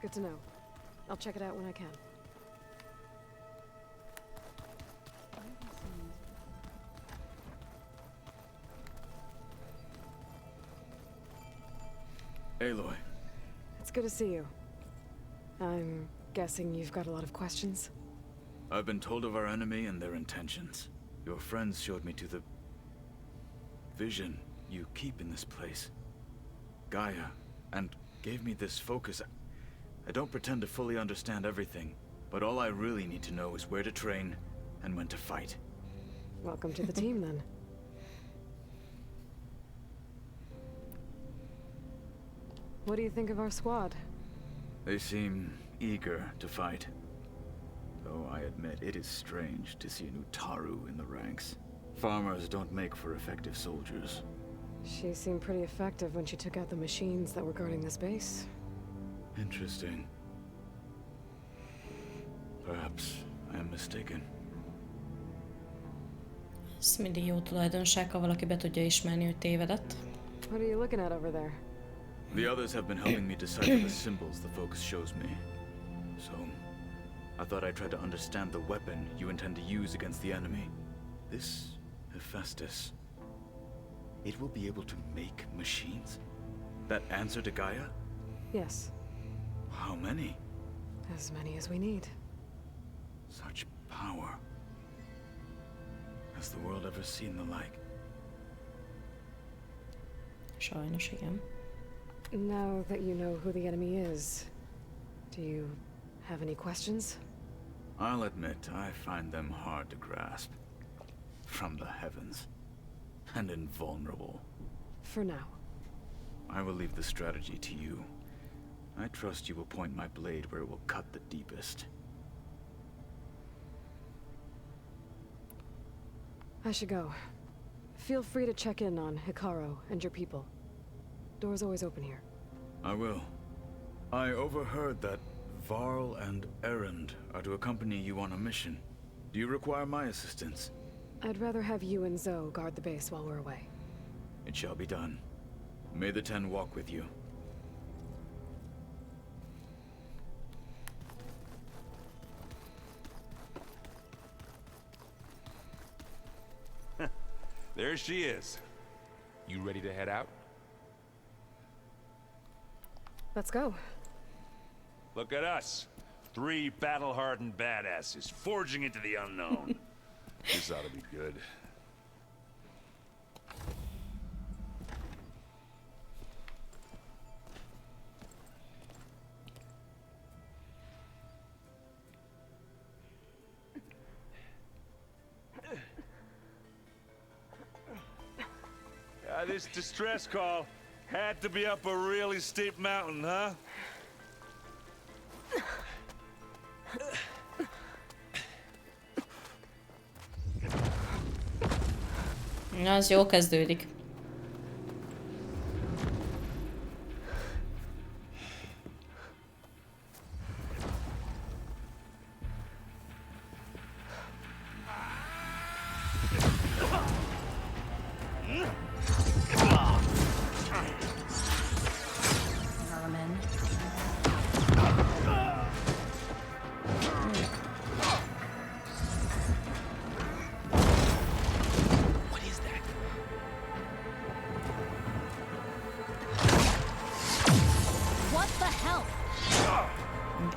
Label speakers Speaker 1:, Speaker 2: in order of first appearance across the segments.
Speaker 1: Good to know. I'll check it out when I can.
Speaker 2: Aloy.
Speaker 1: It's good to see you. I'm guessing you've got a lot of questions?
Speaker 2: I've been told of our enemy and their intentions. Your friends showed me to the vision you keep in this place, Gaia, and gave me this focus. I don't pretend to fully understand everything, but all I really need to know is where to train and when to fight.
Speaker 1: Welcome to the team, then. What do you think of our squad?
Speaker 2: They seem eager to fight. Though I admit it is strange to see an Utaru in the ranks. Farmers don't make for effective soldiers.
Speaker 1: She seemed pretty effective when she took out the machines that were guarding this base.
Speaker 2: Interesting. Perhaps I am mistaken.
Speaker 3: Ez mindig jó tulajdonság, ha valaki be tudja ismerni, hogy tévedett.
Speaker 1: What are you looking at over there?
Speaker 2: The others have been helping me decipher the symbols the focus shows me. So, I thought I'd try to understand the weapon you intend to use against the enemy. This Hephaestus, it will be able to make machines? That answer to Gaia?
Speaker 1: Yes.
Speaker 2: How many?
Speaker 1: As many as we need.
Speaker 2: Such power. Has the world ever seen the like?
Speaker 3: Sajnos igen.
Speaker 1: Now that you know who the enemy is, do you have any questions?
Speaker 2: I'll admit, I find them hard to grasp. From the heavens. And invulnerable.
Speaker 1: For now.
Speaker 2: I will leave the strategy to you. I trust you will point my blade where it will cut the deepest.
Speaker 1: I should go. Feel free to check in on Hikaru and your people. Door's always open here.
Speaker 2: I will. I overheard that Varl and Erend are to accompany you on a mission. Do you require my assistance?
Speaker 1: I'd rather have you and Zoe guard the base while we're away.
Speaker 2: It shall be done. May the Ten walk with you.
Speaker 4: There she is. You ready to head out?
Speaker 1: Let's go.
Speaker 4: Look at us. 3 battle-hardened badasses forging into the unknown. This ought to be good. This distress call had to be up a really steep mountain, huh?
Speaker 3: Na, az jó kezdődik.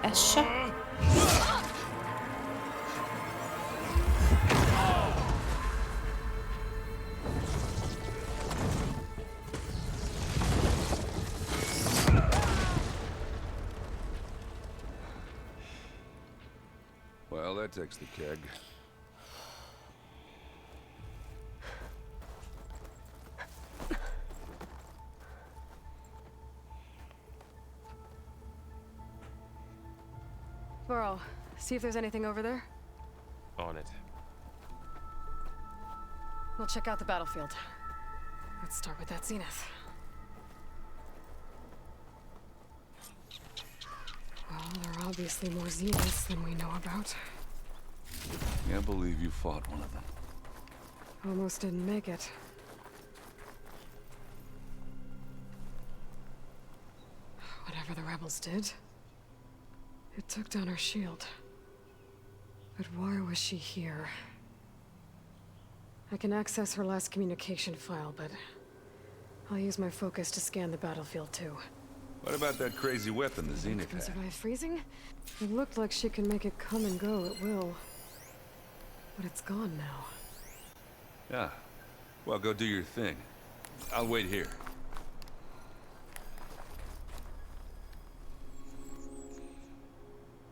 Speaker 3: Ez se.
Speaker 4: Well, that takes the keg.
Speaker 1: Burrow, see if there's anything over there.
Speaker 5: On it.
Speaker 1: We'll check out the battlefield. Let's start with that zenith. Well, there are obviously more zeniths than we know about.
Speaker 4: Can't believe you fought one of them.
Speaker 1: Almost didn't make it. Whatever the rebels did, It took down her shield. But why was she here? I can access her last communication file, but I'll use my focus to scan the battlefield too.
Speaker 4: What about that crazy weapon the Zenith
Speaker 1: Can
Speaker 4: had?
Speaker 1: survive freezing? It looked like she can make it come and go at will. But it's gone now.
Speaker 4: Yeah. Well, go do your thing. I'll wait here.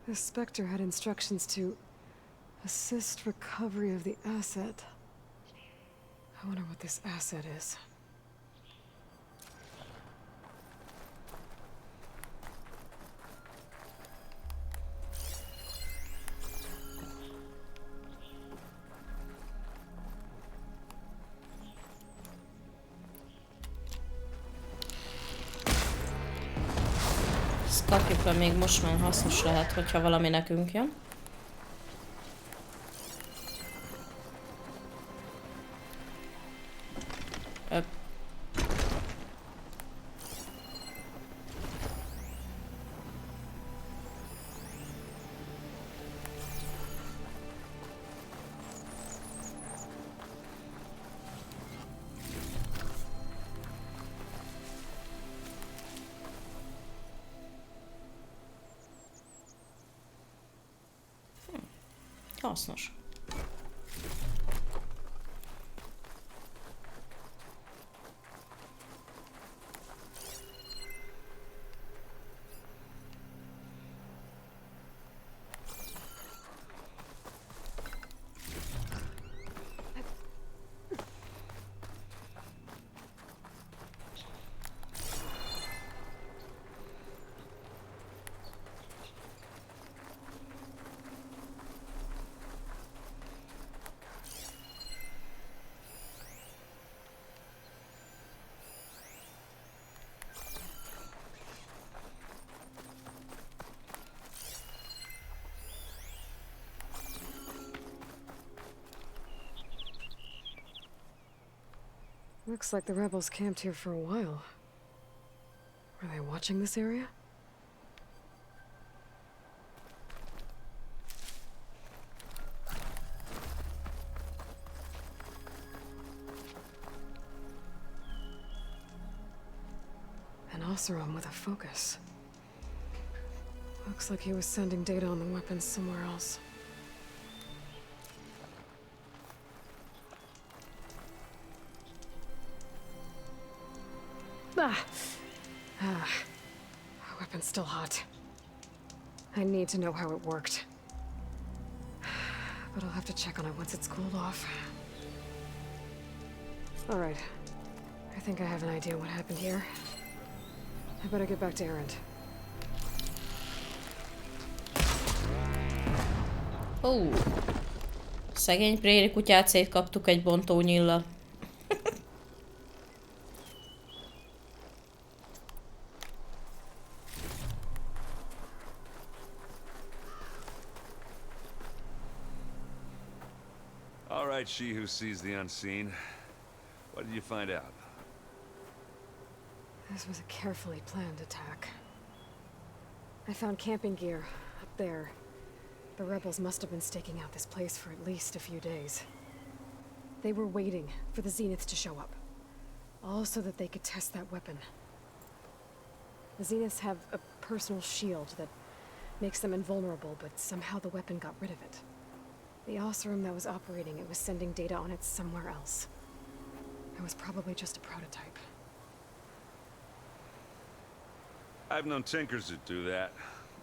Speaker 1: The Spectre had instructions to assist recovery of the asset. I wonder what this asset is.
Speaker 3: Ezt kapjuk le még most, már hasznos lehet, hogyha valami nekünk jön. Öp. Hasznos.
Speaker 1: Looks like the rebels camped here for a while. Were they watching this area? An Oseram with a focus. Looks like he was sending data on the weapons somewhere else. Weapon's still hot. I need to know how it worked. But I'll have to check on it once it's cooled off. Alright. I think I have an idea what happened here. I better get back to Erend.
Speaker 3: Szegény préri kutyát szétkaptuk egy bontónyillal.
Speaker 4: All right, she who sees the unseen. What did you find out?
Speaker 1: This was a carefully planned attack. I found camping gear up there. The rebels must have been staking out this place for at least a few days. They were waiting for the Zeniths to show up. All so that they could test that weapon. The Zeniths have a personal shield that makes them invulnerable, but somehow the weapon got rid of it. The Oseram that was operating it was sending data on it somewhere else. It was probably just a prototype.
Speaker 4: I've known tinkers that do that.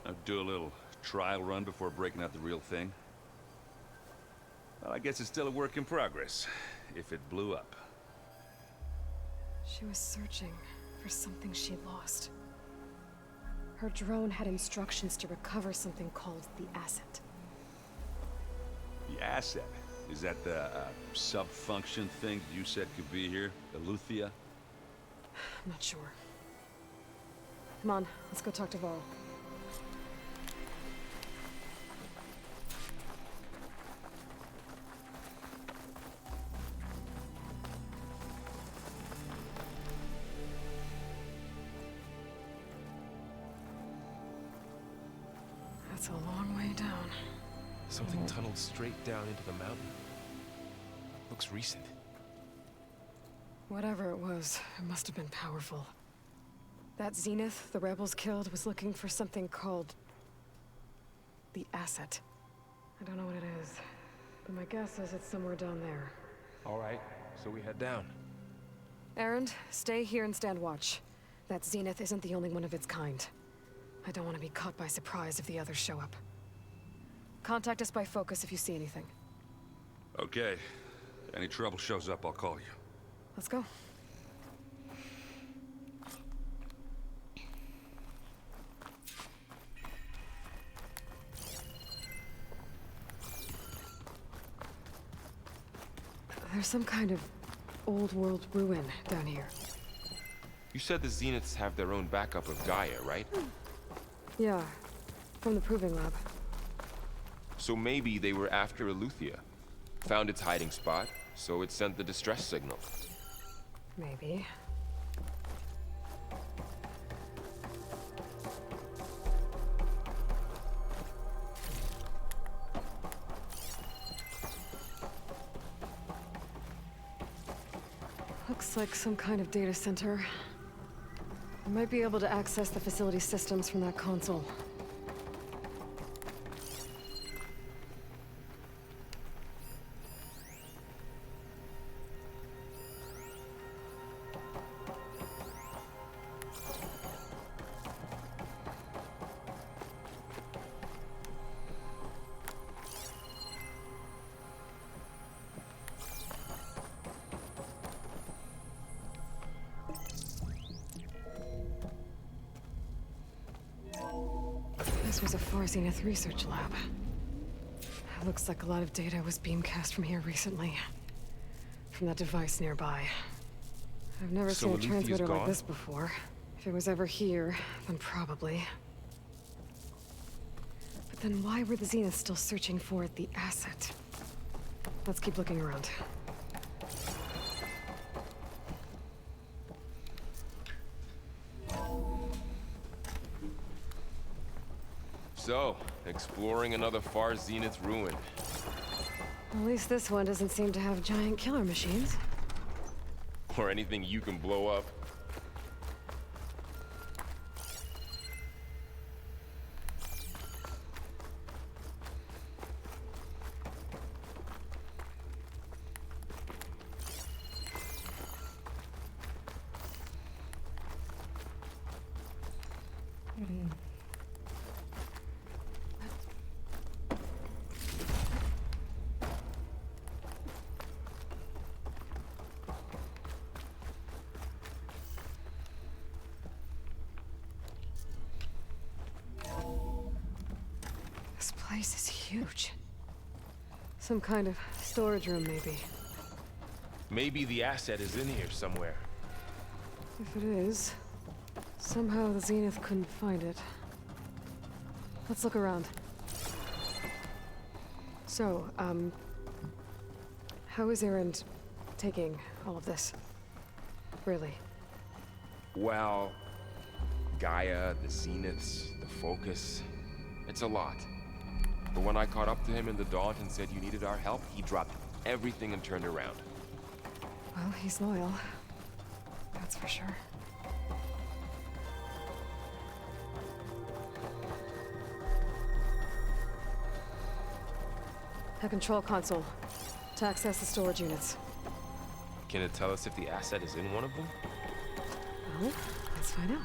Speaker 4: I'd do a little trial run before breaking out the real thing. Well, I guess it's still a work in progress, if it blew up.
Speaker 1: She was searching for something she lost. Her drone had instructions to recover something called the asset.
Speaker 4: The asset? Is that the sub-function thing you said could be here? The Luthia?
Speaker 1: I'm not sure. Come on, let's go talk to Varl. It's a long way down.
Speaker 5: Something tunneled straight down into the mountain. Looks recent.
Speaker 1: Whatever it was, it must have been powerful. That Zenith the rebels killed was looking for something called the asset. I don't know what it is, but my guess is it's somewhere down there.
Speaker 5: All right, so we head down.
Speaker 1: Erend, stay here and stand watch. That Zenith isn't the only one of its kind. I don't want to be caught by surprise if the others show up. Contact us by focus if you see anything.
Speaker 4: Okay. Any trouble shows up, I'll call you.
Speaker 1: Let's go. There's some kind of old world ruin down here.
Speaker 5: You said the Zeniths have their own backup of Gaia, right?
Speaker 1: Yeah, from the proving lab.
Speaker 5: So maybe they were after Eleuthia. Found its hiding spot, so it sent the distress signal.
Speaker 1: Maybe. Looks like some kind of data center. I might be able to access the facility systems from that console. This was a Far Zenith research lab. Looks like a lot of data was beamcast from here recently. From that device nearby. I've never
Speaker 5: So
Speaker 1: seen a
Speaker 5: Eleuthia's
Speaker 1: transmitter like
Speaker 5: gone?
Speaker 1: this before. If it was ever here, then probably. But then why were the Zeniths still searching for the asset? Let's keep looking around.
Speaker 5: So, exploring another Far Zenith ruin.
Speaker 1: At least this one doesn't seem to have giant killer machines.
Speaker 5: Or anything you can blow up.
Speaker 1: This place is huge. Some kind of storage room, maybe.
Speaker 5: Maybe the asset is in here somewhere.
Speaker 1: If it is, somehow the Zenith couldn't find it. Let's look around. So, how is Erend taking all of this? Really?
Speaker 5: Well, Gaia, the Zeniths, the Focus. It's a lot. But when I caught up to him in the Daunt and said you needed our help, he dropped everything and turned around.
Speaker 1: Well, he's loyal. That's for sure. A control console to access the storage units.
Speaker 5: Can it tell us if the asset is in one of them?
Speaker 1: Well, let's find out.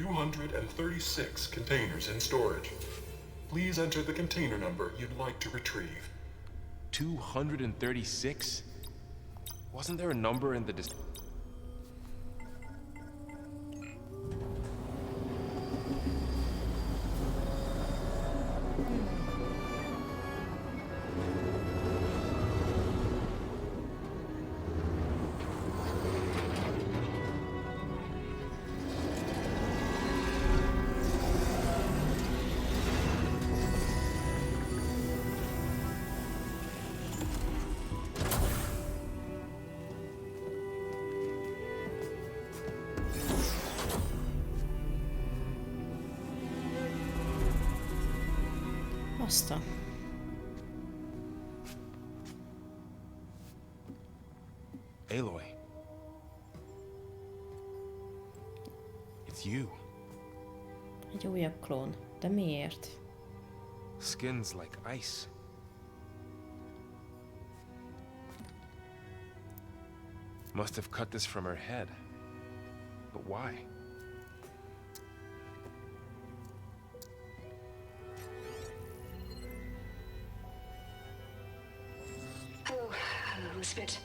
Speaker 6: 236 containers in storage. Please enter the container number you'd like to retrieve.
Speaker 5: 236? Wasn't there a number in the
Speaker 3: Azt a...
Speaker 5: Aloy. It's you.
Speaker 3: Egy újabb klón. De miért?
Speaker 5: Skin's like ice. Must have cut this from her head. But why?
Speaker 7: Hello, Elizabeth.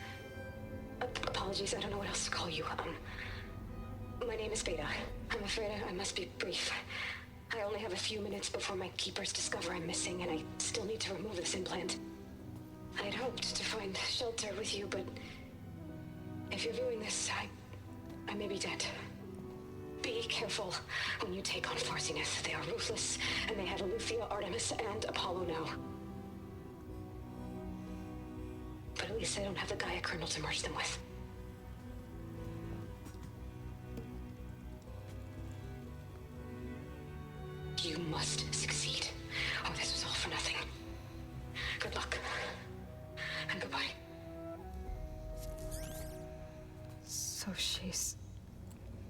Speaker 7: Apologies, I don't know what else to call you. My name is Beta. I'm afraid I must be brief. I only have a few minutes before my keepers discover I'm missing, and I still need to remove this implant. I had hoped to find shelter with you, but if you're viewing this, I may be dead. Be careful when you take on Farsiness. They are ruthless, and they have Aletheia, Artemis, and Apollo now. But at least I don't have the Gaia kernel to merge them with. You must succeed, or this was all for nothing. Good luck. And goodbye.
Speaker 1: So she's...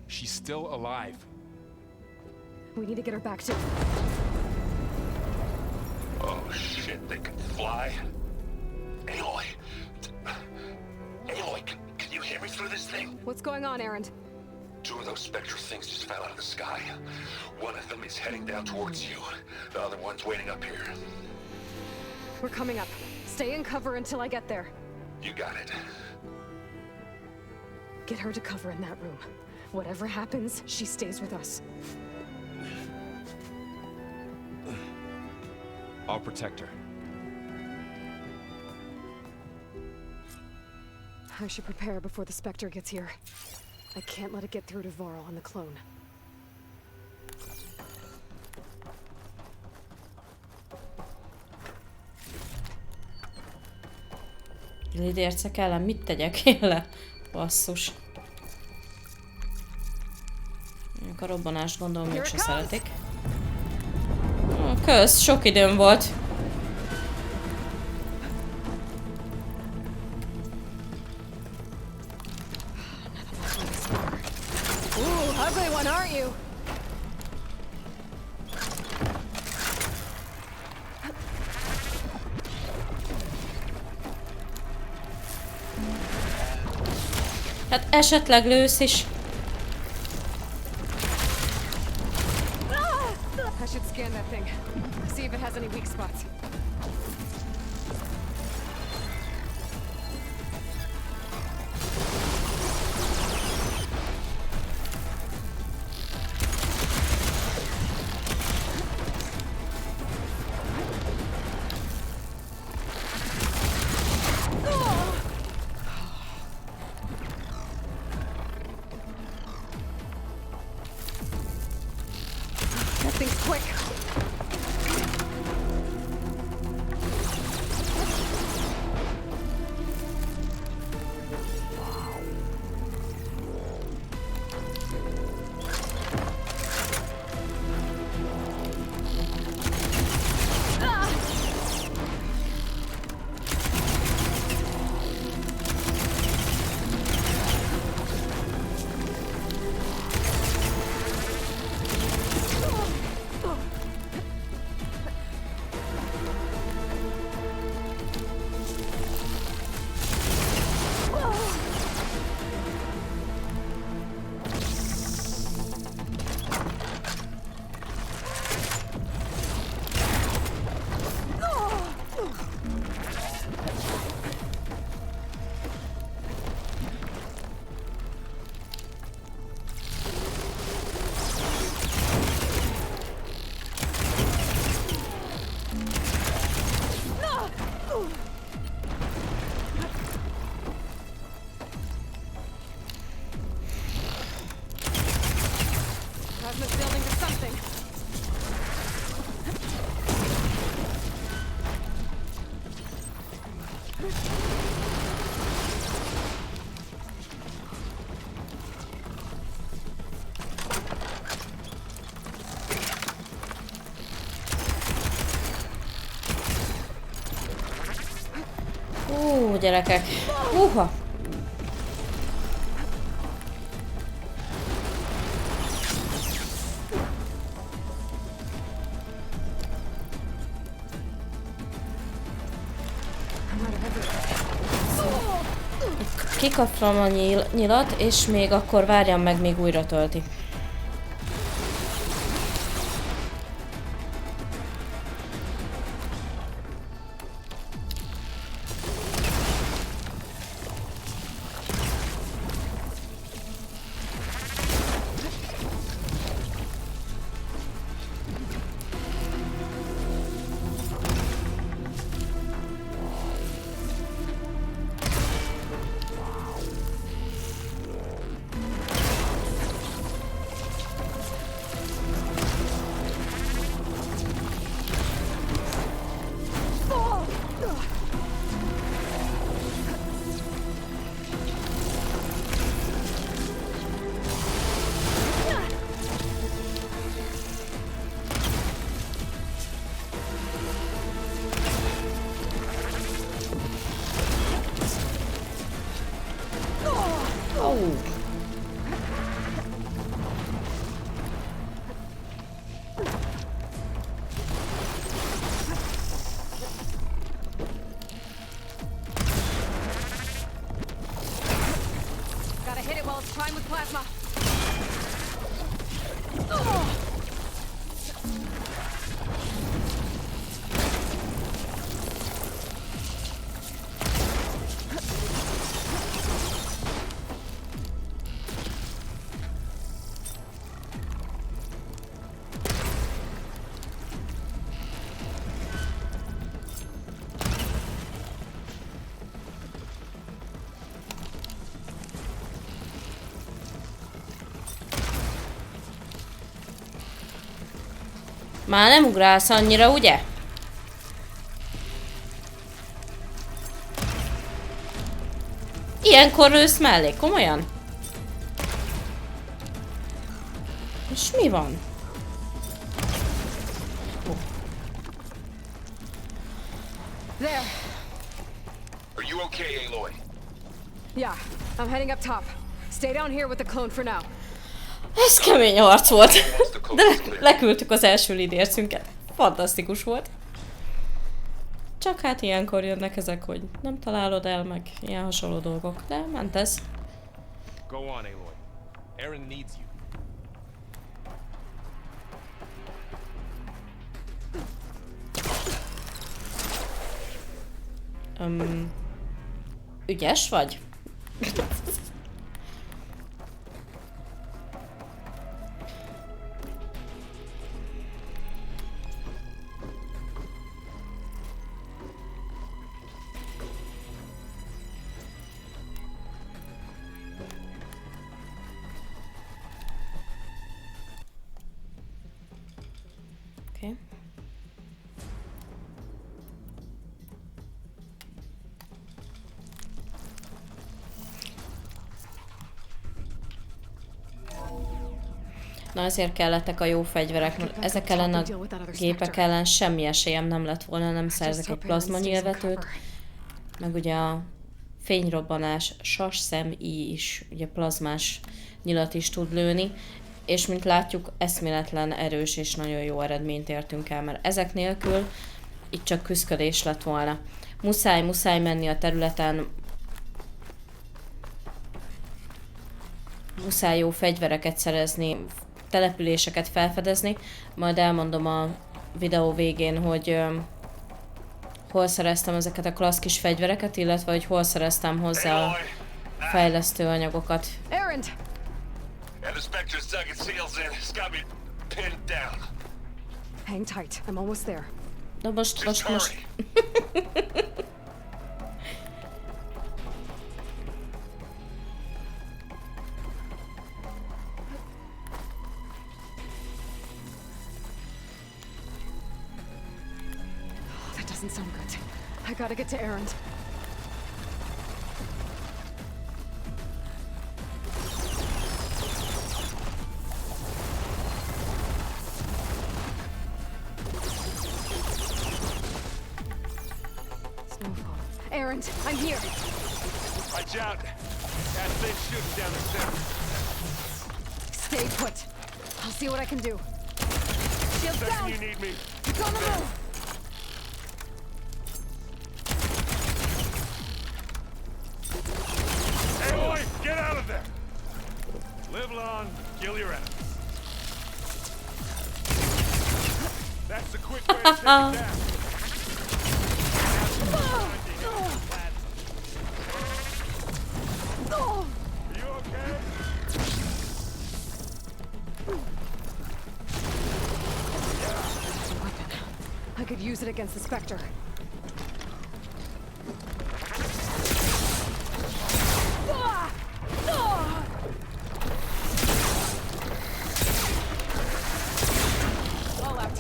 Speaker 5: She's still alive.
Speaker 1: We need to get her back to...
Speaker 8: Oh shit, they can fly? Aloy! Aloy, can you hear me through this thing?
Speaker 1: What's going on, Erend?
Speaker 8: Two of those spectral things just fell out of the sky. One of them is heading down towards you. The other one's waiting up here.
Speaker 1: We're coming up. Stay in cover until I get there.
Speaker 8: You got it.
Speaker 1: Get her to cover in that room. Whatever happens, she stays with us.
Speaker 5: I'll protect her.
Speaker 1: I should prepare before the Spectre gets here. I can't let it get through to Varl and the clone.
Speaker 3: Lidércek ellen mit tegyek én le? Basszus. A robbanást gondolom mégse szeretik. Kösz, sok időm volt.
Speaker 1: Ooh, ugly one, aren't you?
Speaker 3: Hát esetleg lősz is.
Speaker 1: I should scan that thing. See if it has any weak spots. That thing's quick.
Speaker 3: Gyerekek. Húha! Kikapcsolom a nyilat, és még akkor várjam meg, még újra tölti. Már nem ugrálsz annyira, ugye? Ilyenkor lősz mellé, komolyan? És mi van?
Speaker 7: There. Are you okay, Aloy? Yeah, I'm heading up top. Stay down here with the clone for now.
Speaker 3: Ez kemény harc volt. De leküldtük az első lidércünket. Fantasztikus volt. Csak hát ilyenkor jönnek ezek, hogy nem találod el, meg ilyen hasonló dolgok. De ment ez.
Speaker 5: Go on, Aloy. Aaron needs you.
Speaker 3: Ügyes vagy? Okay. Na ezért kellettek a jó fegyverek, mert ezek ellen a gépek ellen semmi esélyem nem lett volna, nem szerzek egy plazmanyilvetőt. Meg ugye a fényrobbanás, sasszemíj is, ugye plazmás nyilat is tud lőni. És mint látjuk, eszméletlen erős és nagyon jó eredményt értünk el, mert ezek nélkül itt csak küszködés lett volna. Muszáj menni a területen, muszáj jó fegyvereket szerezni, településeket felfedezni, majd elmondom a videó végén, hogy hol szereztem ezeket a klassz kis fegyvereket, illetve hogy hol szereztem hozzá a fejlesztő anyagokat.
Speaker 8: And the Spectre's dug its heels in. It's got me pinned down.
Speaker 1: Hang tight. I'm almost there.
Speaker 3: Na most.
Speaker 1: That doesn't sound good. I gotta get to Aaron. Errant, I'm here.
Speaker 4: Watch out. That thing's shooting down the stairs.
Speaker 1: Stay put. I'll see what I can do. Shields down!
Speaker 4: Second you need me.
Speaker 1: It's on the move!
Speaker 4: Aloy, get out of there! Live long, kill your enemies. That's the quick way to take it down. Are you okay?
Speaker 1: Weapon. I could use it against the Spectre. All out.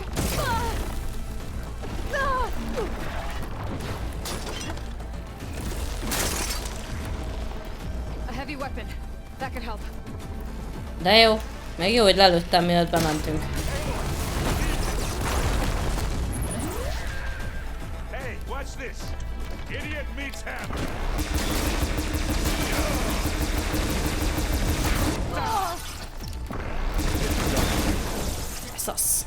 Speaker 1: A heavy weapon. That could help.
Speaker 3: De jó. Még jó, hogy lelőttem, mielőtt bementünk.
Speaker 4: Hey, watch this. Idiot meets hammer.
Speaker 3: Ez az.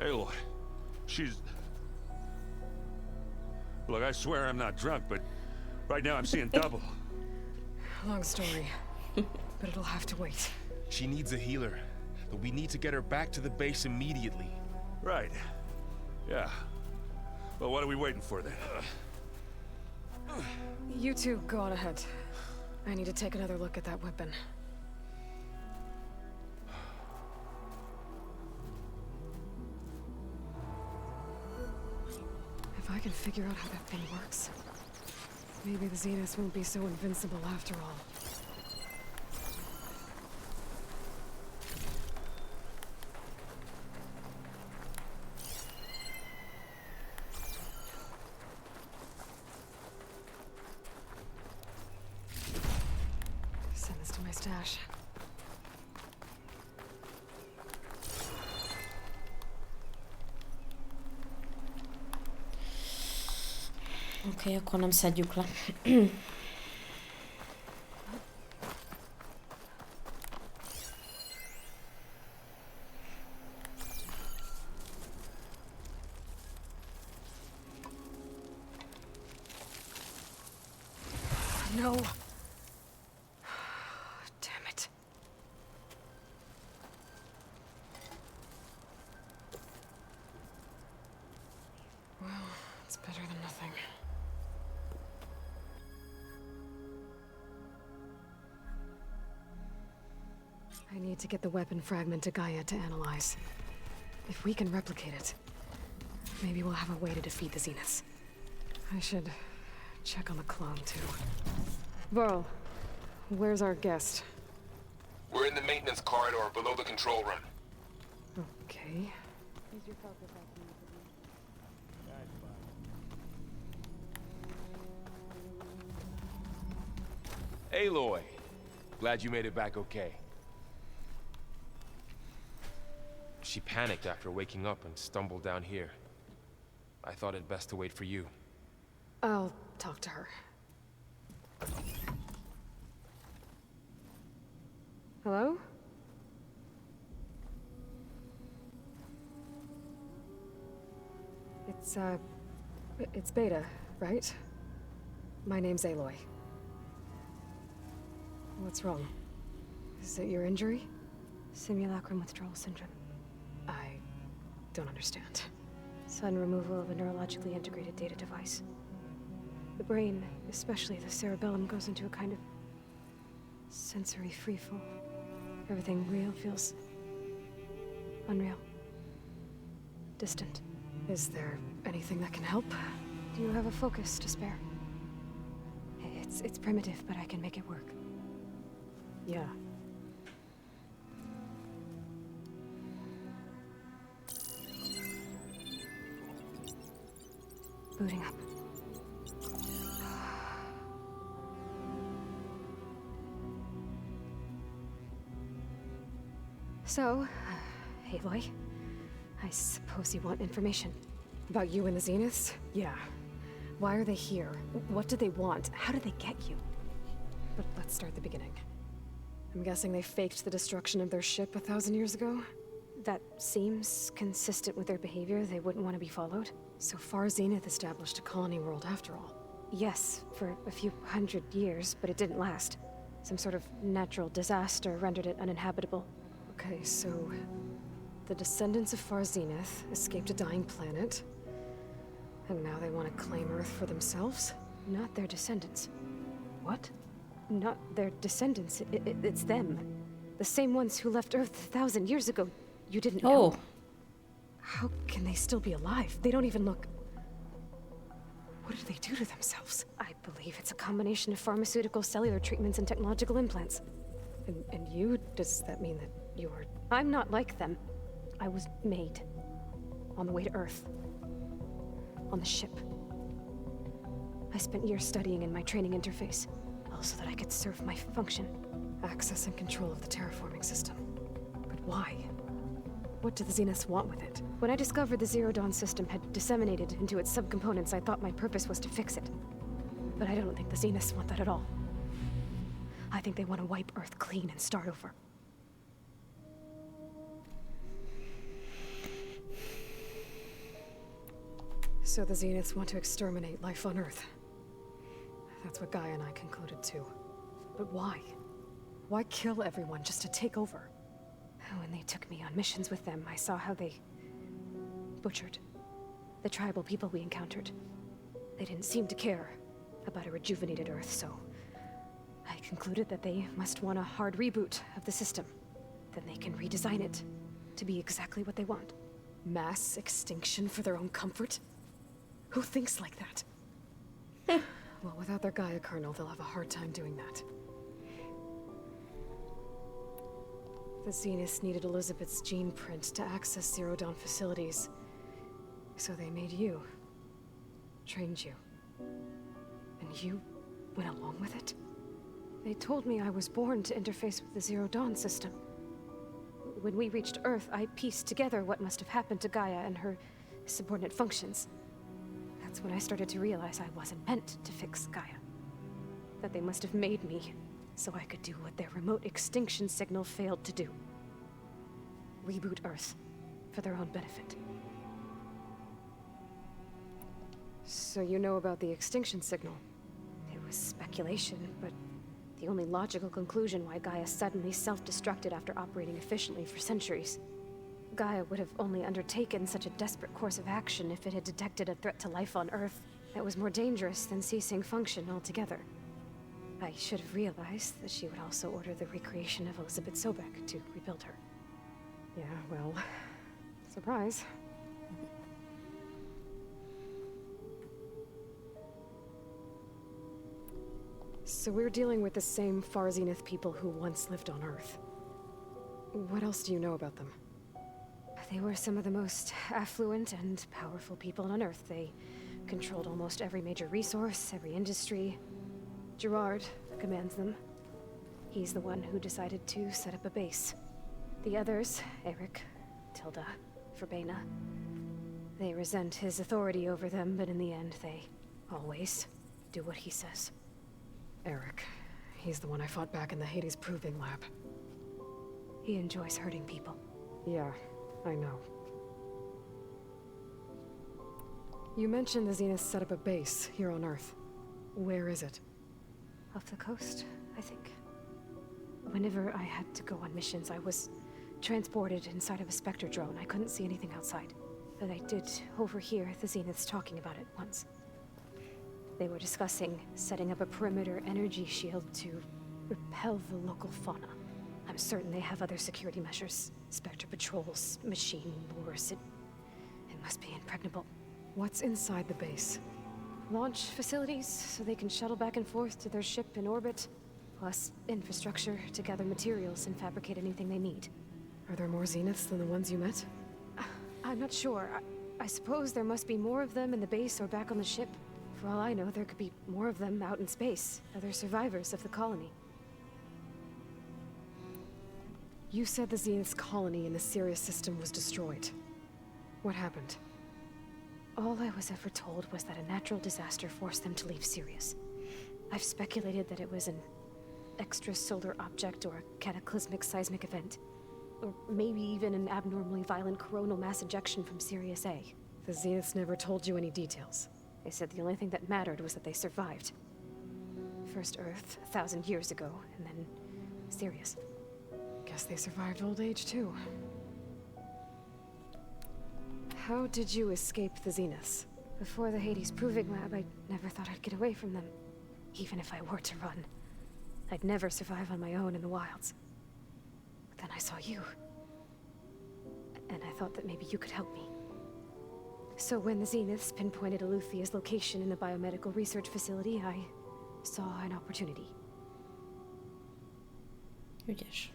Speaker 4: Aloy, she's... Look, I swear I'm not drunk, but right now I'm seeing double.
Speaker 1: Long story. But it'll have to wait.
Speaker 5: She needs a healer, but we need to get her back to the base immediately.
Speaker 4: Right. Yeah. Well, what are we waiting for then?
Speaker 1: You two go on ahead. I need to take another look at that weapon. If I can figure out how that thing works, maybe the Zeniths won't be so invincible after all. Send this to my stash.
Speaker 3: Oké, akkor nem szedjük le.
Speaker 1: No. Damn it. Well, it's better than nothing. I need to get the weapon fragment to Gaia to analyze. If we can replicate it, maybe we'll have a way to defeat the Zeniths. I should check on the clone, too. Varl, where's our guest?
Speaker 8: We're in the maintenance corridor below the control room.
Speaker 1: Okay.
Speaker 5: Aloy, glad you made it back okay. She panicked after waking up and stumbled down here. I thought it best to wait for you.
Speaker 1: I'll talk to her. Hello? It's Beta, right? My name's Aloy. What's wrong? Is it your injury?
Speaker 9: Simulacrum withdrawal syndrome.
Speaker 1: I don't understand.
Speaker 9: Sudden removal of a neurologically integrated data device. The brain, especially the cerebellum, goes into a kind of sensory freefall. Everything real feels unreal. Distant.
Speaker 1: Is there anything that can help?
Speaker 9: Do you have a focus to spare? It's primitive, but I can make it work.
Speaker 1: Yeah.
Speaker 9: Booting up. So, Aloy, I suppose you want information.
Speaker 1: About you and the Zeniths? Yeah. Why are they here? What do they want? How did they get you? But let's start at the beginning. I'm guessing they faked the destruction of their ship 1,000 years ago?
Speaker 9: That seems consistent with their behavior. They wouldn't want to be followed.
Speaker 1: So far, Zenith established a colony world after all.
Speaker 9: Yes, for a few hundred years, but it didn't last. Some sort of natural disaster rendered it uninhabitable.
Speaker 1: Okay, so the descendants of Far Zenith escaped a dying planet, and now they want to claim Earth for themselves?
Speaker 9: Not their descendants.
Speaker 1: What?
Speaker 9: Not their descendants. It's them. The same ones who left Earth 1,000 years ago. You didn't know.
Speaker 3: Oh.
Speaker 1: How can they still be alive? They don't even look... What did they do to themselves?
Speaker 9: I believe it's a combination of pharmaceutical, cellular treatments, and technological implants.
Speaker 1: And you? Does that mean that you're...
Speaker 9: I'm not like them. I was made. On the way to Earth. On the ship. I spent years studying in my training interface, all so that I could serve my function.
Speaker 1: Access and control of the terraforming system. But why? What do the Zeniths want with it?
Speaker 9: When I discovered the Zero Dawn system had disseminated into its subcomponents, I thought my purpose was to fix it. But I don't think the Zeniths want that at all. I think they want to wipe Earth clean and start over.
Speaker 1: So the Zeniths want to exterminate life on Earth. That's what Gaia and I concluded too. But why? Why kill everyone just to take over?
Speaker 9: When they took me on missions with them, I saw how they butchered the tribal people we encountered. They didn't seem to care about a rejuvenated Earth, so I concluded that they must want a hard reboot of the system. Then they can redesign it to be exactly what they want.
Speaker 1: Mass extinction for their own comfort? Who thinks like that? Well, without their Gaia kernel, they'll have a hard time doing that. The Zeniths needed Elizabeth's gene print to access Zero Dawn facilities. So they made you. Trained you. And you went along with it?
Speaker 9: They told me I was born to interface with the Zero Dawn system. When we reached Earth, I pieced together what must have happened to Gaia and her subordinate functions. That's when I started to realize I wasn't meant to fix Gaia. That they must have made me so I could do what their remote extinction signal failed to do. Reboot Earth for their own benefit.
Speaker 1: So you know about the extinction signal?
Speaker 9: It was speculation, but the only logical conclusion why Gaia suddenly self-destructed after operating efficiently for centuries. Gaia would have only undertaken such a desperate course of action if it had detected a threat to life on Earth that was more dangerous than ceasing function altogether. I should have realized that she would also order the recreation of Elizabeth Sobeck to rebuild her.
Speaker 1: Yeah, well, surprise. So we're dealing with the same Far Zenith people who once lived on Earth. What else do you know about them?
Speaker 9: They were some of the most affluent and powerful people on Earth. They controlled almost every major resource, every industry. Gerard commands them. He's the one who decided to set up a base. The others, Eric, Tilda, Verbena, they resent his authority over them, but in the end, they always do what he says.
Speaker 1: Eric. He's the one I fought back in the Hades Proving Lab.
Speaker 9: He enjoys hurting people.
Speaker 1: Yeah, I know. You mentioned the Zeniths set up a base here on Earth. Where is it?
Speaker 9: Off the coast, I think. Whenever I had to go on missions, I was transported inside of a Spectre drone. I couldn't see anything outside. But I did overhear the Zeniths talking about it once. They were discussing setting up a perimeter energy shield to repel the local fauna. I'm certain they have other security measures. Spectre patrols, machine wars. It must be impregnable.
Speaker 1: What's inside the base?
Speaker 9: Launch facilities, so they can shuttle back and forth to their ship in orbit. Plus infrastructure to gather materials and fabricate anything they need.
Speaker 1: Are there more Zeniths than the ones you met?
Speaker 9: I'm not sure. I suppose there must be more of them in the base or back on the ship. For all I know, there could be more of them out in space, other survivors of the colony.
Speaker 1: You said the Zenith's colony in the Sirius system was destroyed. What happened?
Speaker 9: All I was ever told was that a natural disaster forced them to leave Sirius. I've speculated that it was an extrasolar object or a cataclysmic seismic event. Or maybe even an abnormally violent coronal mass ejection from Sirius A.
Speaker 1: The Zeniths never told you any details.
Speaker 9: They said the only thing that mattered was that they survived. First Earth, 1,000 years ago, and then Sirius.
Speaker 1: Guess they survived old age, too. How did you escape the Zeniths?
Speaker 9: Before the Hades Proving Lab, I never thought I'd get away from them. Even if I were to run. I'd never survive on my own in the wilds. But then I saw you. And I thought that maybe you could help me. So when the Zeniths pinpointed Eluthia's location in the biomedical research facility, I saw an opportunity.
Speaker 3: Ügyes.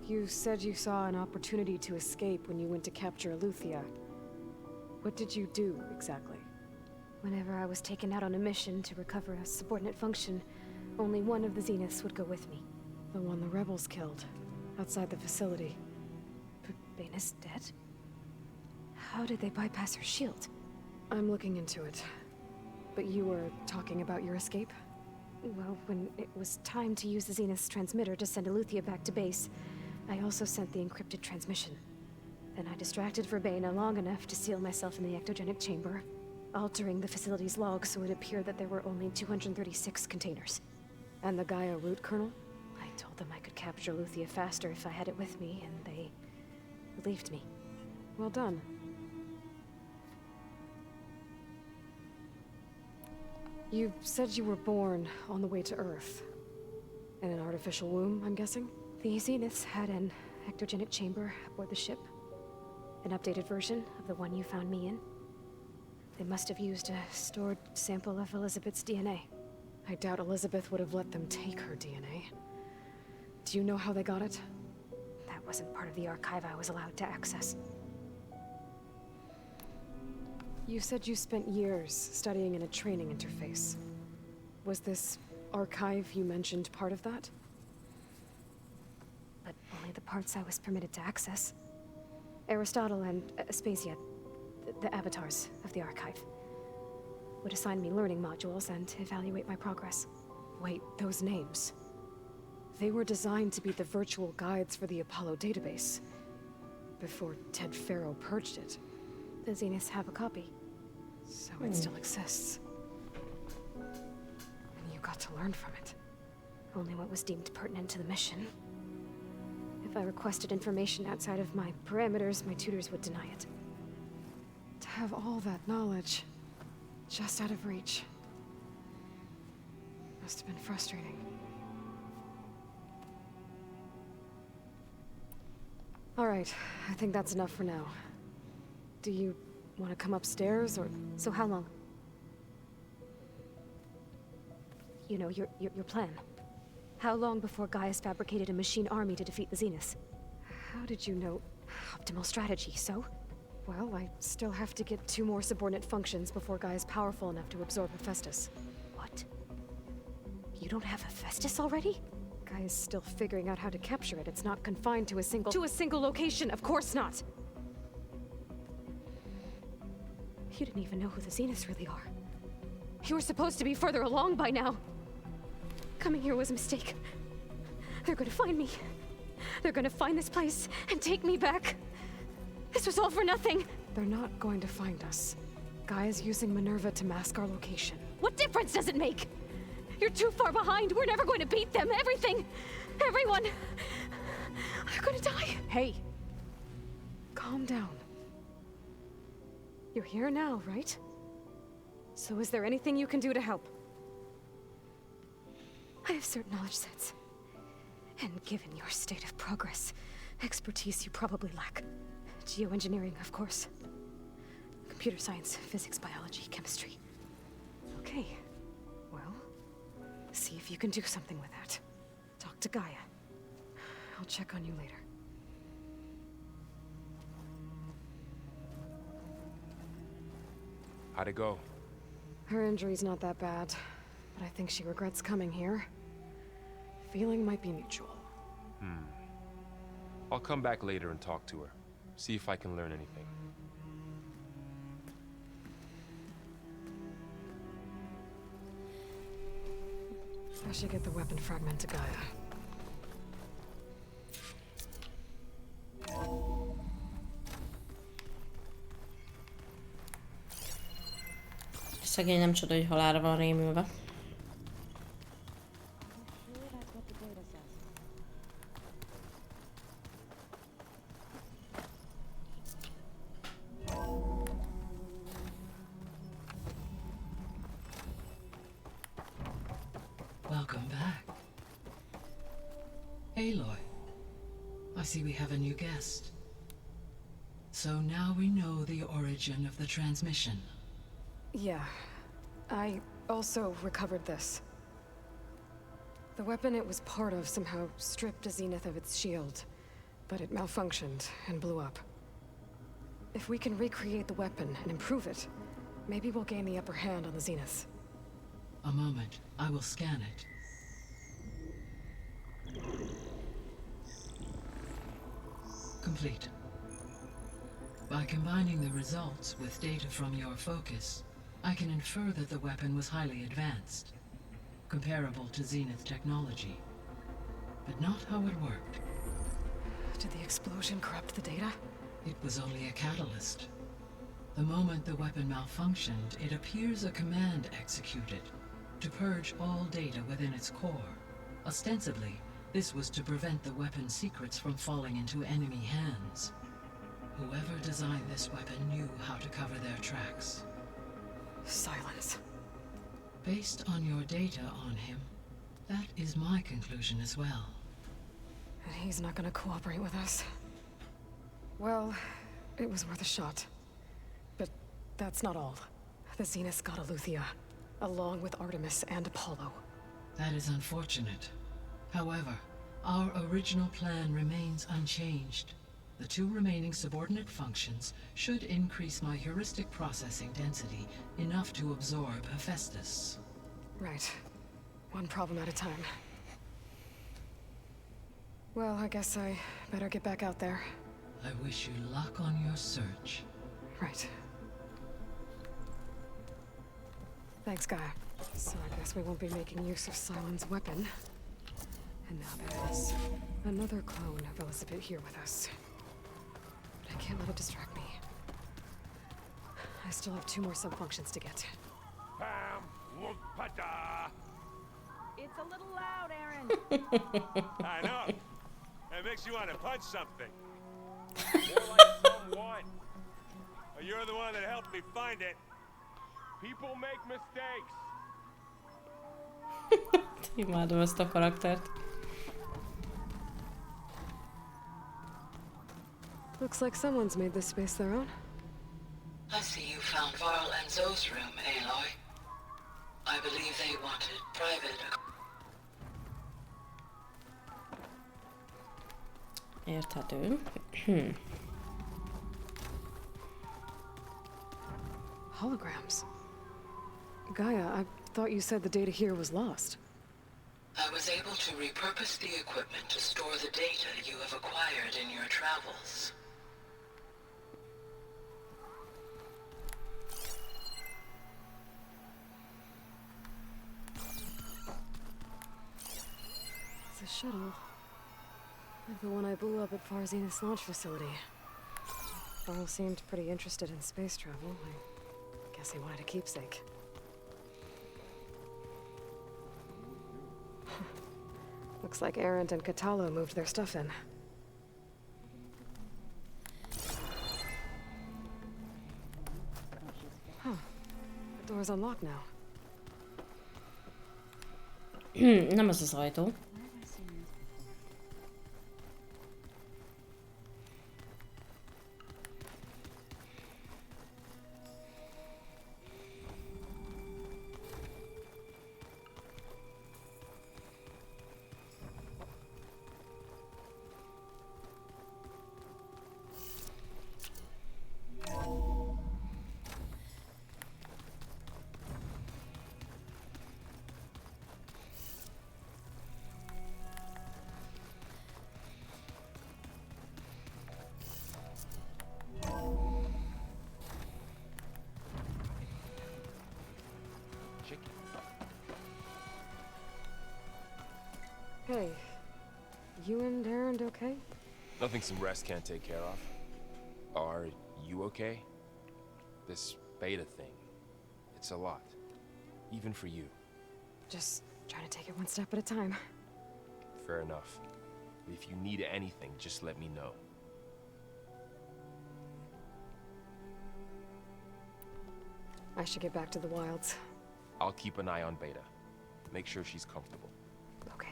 Speaker 1: You said you saw an opportunity to escape when you went to capture Eluthia. What did you do, exactly?
Speaker 9: Whenever I was taken out on a mission to recover a subordinate function, only one of the Zeniths would go with me.
Speaker 1: The one the rebels killed, outside the facility.
Speaker 9: Baina's dead? How did they bypass her shield?
Speaker 1: I'm looking into it. But you were talking about your escape?
Speaker 9: Well, when it was time to use the Zenith's transmitter to send Eluthia back to base, I also sent the encrypted transmission. Then I distracted Verbena long enough to seal myself in the ectogenic chamber, altering the facility's logs so it appeared that there were only 236 containers.
Speaker 1: And the Gaia root kernel?
Speaker 9: I told them I could capture Eluthia faster if I had it with me, and they believed me.
Speaker 1: Well done. You said you were born on the way to Earth. In an artificial womb, I'm guessing?
Speaker 9: The Zeniths had an ectogenic chamber aboard the ship. An updated version of the one you found me in. They must have used a stored sample of Elizabeth's DNA.
Speaker 1: I doubt Elizabeth would have let them take her DNA. Do you know how they got it?
Speaker 9: That wasn't part of the archive I was allowed to access.
Speaker 1: You said you spent years studying in a training interface. Was this archive you mentioned part of that?
Speaker 9: But only the parts I was permitted to access. Aristotle and Aspasia, the avatars of the archive, would assign me learning modules and evaluate my progress.
Speaker 1: Wait, those names. They were designed to be the virtual guides for the Apollo database. Before Ted Faro purged it.
Speaker 9: The Zeniths have a copy.
Speaker 1: So it still exists. And you got to learn from it.
Speaker 9: Only what was deemed pertinent to the mission. If I requested information outside of my parameters, my tutors would deny it.
Speaker 1: To have all that knowledge, just out of reach. Must have been frustrating. All right, I think that's enough for now. Do you want to come upstairs, or...
Speaker 9: So how long? You know, your plan. How long before Gaia's fabricated a machine army to defeat the Zeniths?
Speaker 1: How did you know?
Speaker 9: Optimal strategy, so?
Speaker 1: Well, I still have to get 2 more subordinate functions before Gaia's powerful enough to absorb Hephaestus.
Speaker 9: What? You don't have Hephaestus already?
Speaker 1: Gaia's still figuring out how to capture it. It's not confined to a single location, of course not!
Speaker 9: You didn't even know who the Zeniths really are. You were supposed to be further along by now. Coming here was a mistake. They're gonna find me. They're gonna find this place and take me back. This was all for nothing.
Speaker 1: They're not going to find us. Gaia's using Minerva to mask our location.
Speaker 9: What difference does it make? You're too far behind. We're never going to beat them. Everything, everyone, are gonna die.
Speaker 1: Hey, calm down. You're here now, right? So is there anything you can do to help?
Speaker 9: I have certain knowledge sets. And given your state of progress, expertise you probably lack. Geoengineering, of course. Computer science, physics, biology, chemistry.
Speaker 1: Okay. Well, see if you can do something with that. Talk to Gaia. I'll check on you later.
Speaker 5: How'd it go?
Speaker 1: Her injury's not that bad, but I think she regrets coming here. Feeling might be mutual.
Speaker 5: I'll come back later and talk to her. See if I can learn anything.
Speaker 1: I should get the weapon fragment to Gaia.
Speaker 3: Szegény nem csoda, hogy halálra van rémülve.
Speaker 10: Welcome back. Aloy, I see we have a new guest. So now we know the origin of the transmission.
Speaker 1: Yeah. I also recovered this. The weapon it was part of somehow stripped Zenith of its shield, but it malfunctioned and blew up. If we can recreate the weapon and improve it, maybe we'll gain the upper hand on the Zeniths.
Speaker 10: A moment, I will scan it. Complete. By combining the results with data from your focus, I can infer that the weapon was highly advanced, comparable to Zenith technology, but not how it worked.
Speaker 1: Did the explosion corrupt the data?
Speaker 10: It was only a catalyst. The moment the weapon malfunctioned, it appears a command executed to purge all data within its core. Ostensibly, this was to prevent the weapon's secrets from falling into enemy hands. Whoever designed this weapon knew how to cover their tracks.
Speaker 1: Silence.
Speaker 10: Based on your data on him, that is my conclusion as well.
Speaker 1: And he's not gonna cooperate with us. Well, it was worth a shot. But that's not all. The Zeniths got Eleuthia, along with Artemis and Apollo.
Speaker 10: That is unfortunate. However, our original plan remains unchanged. The two remaining subordinate functions should increase my heuristic processing density enough to absorb Hephaestus.
Speaker 1: Right. One problem at a time. Well, I guess I better get back out there.
Speaker 10: I wish you luck on your search.
Speaker 1: Right. Thanks, Gaia. So I guess we won't be making use of Silen's weapon. And now there is another clone of Elizabeth here with us. But I can't let it distract me. I still have 2 more subfunctions to get.
Speaker 4: Pam, look, pata.
Speaker 11: It's a little loud, Aaron.
Speaker 4: I know. It makes you want to punch something. More like someone. You're the one that helped me find it. People make mistakes.
Speaker 3: Imádom ezt a karaktert.
Speaker 1: Looks like someone's made this space their own.
Speaker 10: I see you found Varl and Zoe's room, Aloy. I believe they wanted private.
Speaker 3: Érthető.
Speaker 1: Holograms. Gaia, I thought you said the data here was lost.
Speaker 10: I was able to repurpose the equipment to store the data you have acquired in your travels.
Speaker 1: It's a shuttle. Like the one I blew up at Far Zenith's launch facility. Varl seemed pretty interested in space travel. I guess he wanted a keepsake. Looks like Arendt and Catalo moved their stuff in. Huh. The door's unlocked now.
Speaker 3: Nem az az ajtó.
Speaker 9: Hey, you and Aaron okay?
Speaker 5: Nothing some rest can't take care of. Are you okay? This beta thing, it's a lot. Even for you.
Speaker 9: Just trying to take it one step at a time.
Speaker 5: Fair enough. If you need anything, just let me know.
Speaker 9: I should get back to the wilds.
Speaker 5: I'll keep an eye on Beta. Make sure she's comfortable.
Speaker 9: Okay.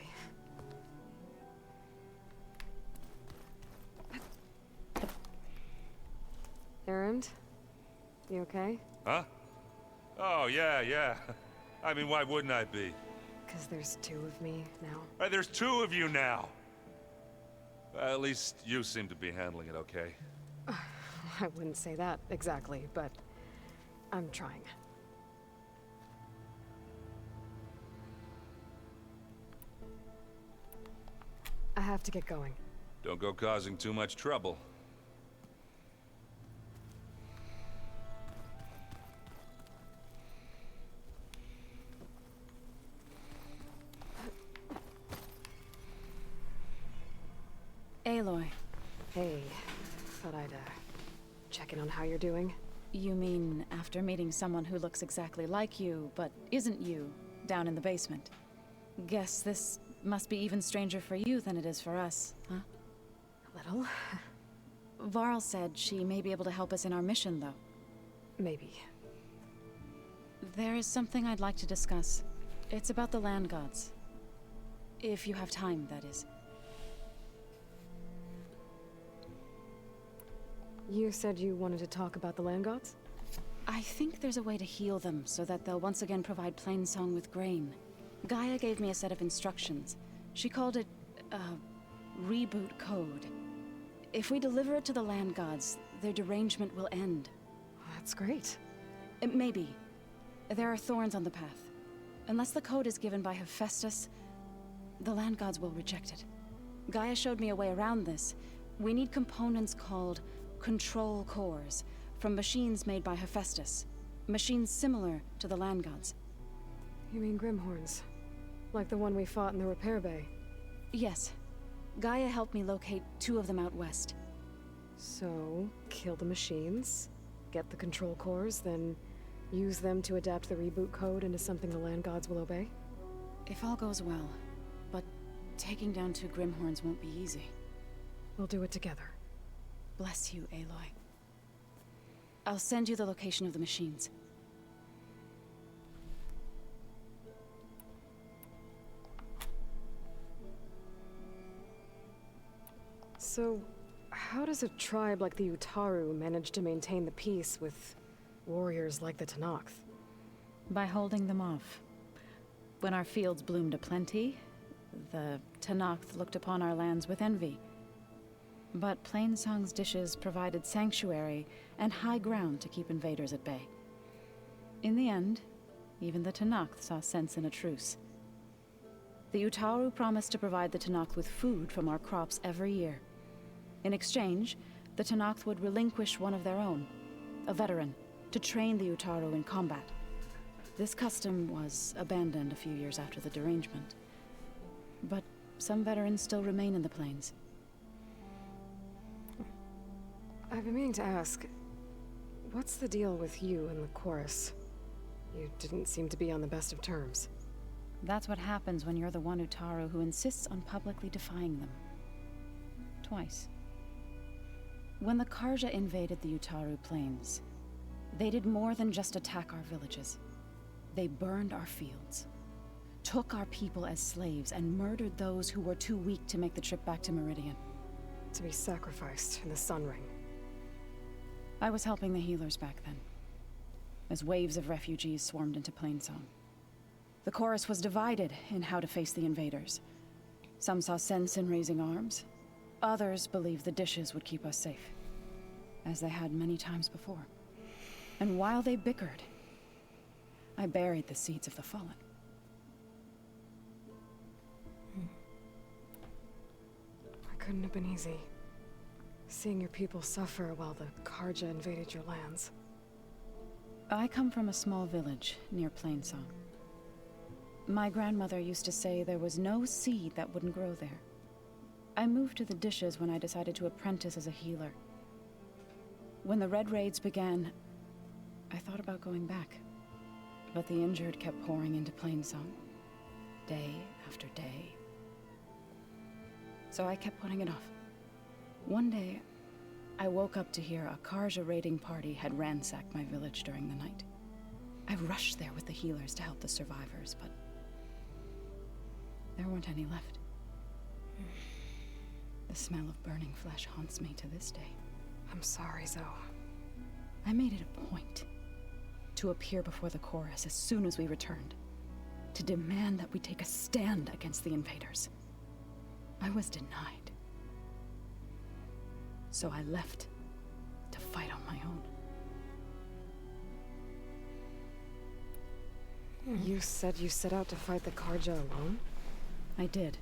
Speaker 9: Aaron? You okay?
Speaker 4: Huh? Oh, yeah. I mean, why wouldn't I be?
Speaker 9: Because there's two of me now.
Speaker 4: Hey, there's two of you now! At least you seem to be handling it okay.
Speaker 9: I wouldn't say that exactly, but I'm trying. I have to get going.
Speaker 4: Don't go causing too much trouble.
Speaker 1: Aloy,
Speaker 9: Hey, thought I'd check in on how you're doing.
Speaker 1: you mean after meeting someone who looks exactly like you, but isn't you, down in the basement? Guess this must be even stranger for you than it is for us, huh?
Speaker 9: A little.
Speaker 1: Varl said she may be able to help us in our mission, though.
Speaker 9: Maybe.
Speaker 1: There is something I'd like to discuss. It's about the land gods. If you have time, that is.
Speaker 9: You said you wanted to talk about the land gods?
Speaker 1: I think there's a way to heal them so that they'll once again provide Plainsong with grain. Gaia gave me a set of instructions. She called it a reboot code. If we deliver it to the land gods, their derangement will end.
Speaker 9: That's great.
Speaker 1: Maybe. There are thorns on the path. Unless the code is given by Hephaestus, the land gods will reject it. Gaia showed me a way around this. We need components called control cores from machines made by Hephaestus. Machines similar to the land gods.
Speaker 9: You mean Grimhorns? Like the one we fought in the repair bay?
Speaker 1: Yes. Gaia helped me locate two of them out west.
Speaker 9: So, kill the machines, get the control cores, then use them to adapt the reboot code into something the land gods will obey?
Speaker 1: If all goes well. But taking down two Grimhorns won't be easy.
Speaker 9: We'll do it together.
Speaker 1: Bless you, Aloy. I'll send you the location of the machines.
Speaker 9: So, how does a tribe like the Utaru manage to maintain the peace with warriors like the Tenakth?
Speaker 1: By holding them off. When our fields bloomed aplenty, the Tenakth looked upon our lands with envy. But Plainsong's dishes provided sanctuary and high ground to keep invaders at bay. In the end, even the Tenakth saw sense in a truce. The Utaru promised to provide the Tenakth with food from our crops every year. In exchange, the Tenakth would relinquish one of their own, a veteran, to train the Utaru in combat. This custom was abandoned a few years after the derangement. But some veterans still remain in the plains.
Speaker 9: I've been meaning to ask, what's the deal with you and the chorus? You didn't seem to be on the best of terms.
Speaker 1: That's what happens when you're the one Utaru who insists on publicly defying them. Twice. When the Karja invaded the Utaru plains, they did more than just attack our villages. They burned our fields, took our people as slaves, and murdered those who were too weak to make the trip back to Meridian.
Speaker 9: To be sacrificed in the Sun Ring.
Speaker 1: I was helping the healers back then, as waves of refugees swarmed into Plainsong. The chorus was divided in how to face the invaders. Some saw sense in raising arms. Others believed the dishes would keep us safe, as they had many times before. And while they bickered, I buried the seeds of the fallen.
Speaker 9: It couldn't have been easy. Seeing your people suffer while the Karja invaded your lands.
Speaker 1: I come from a small village near Plainsong.
Speaker 12: My grandmother used to say there was no seed that wouldn't grow there. I moved to the dishes when I decided to apprentice as a healer. When the Red Raids began, I thought about going back. But the injured kept pouring into Plainsong, day after day. So I kept putting it off. One day, I woke up to hear a Karja raiding party had ransacked my village during the night. I rushed there with the healers to help the survivors, but there weren't any left. The smell of burning flesh haunts me to this day.
Speaker 1: I'm sorry, Zoe.
Speaker 12: I made it a point to appear before the chorus as soon as we returned, to demand that we take a stand against the invaders. I was denied. So I left to fight on my own.
Speaker 1: You said you set out to fight the Karja alone?
Speaker 12: I did.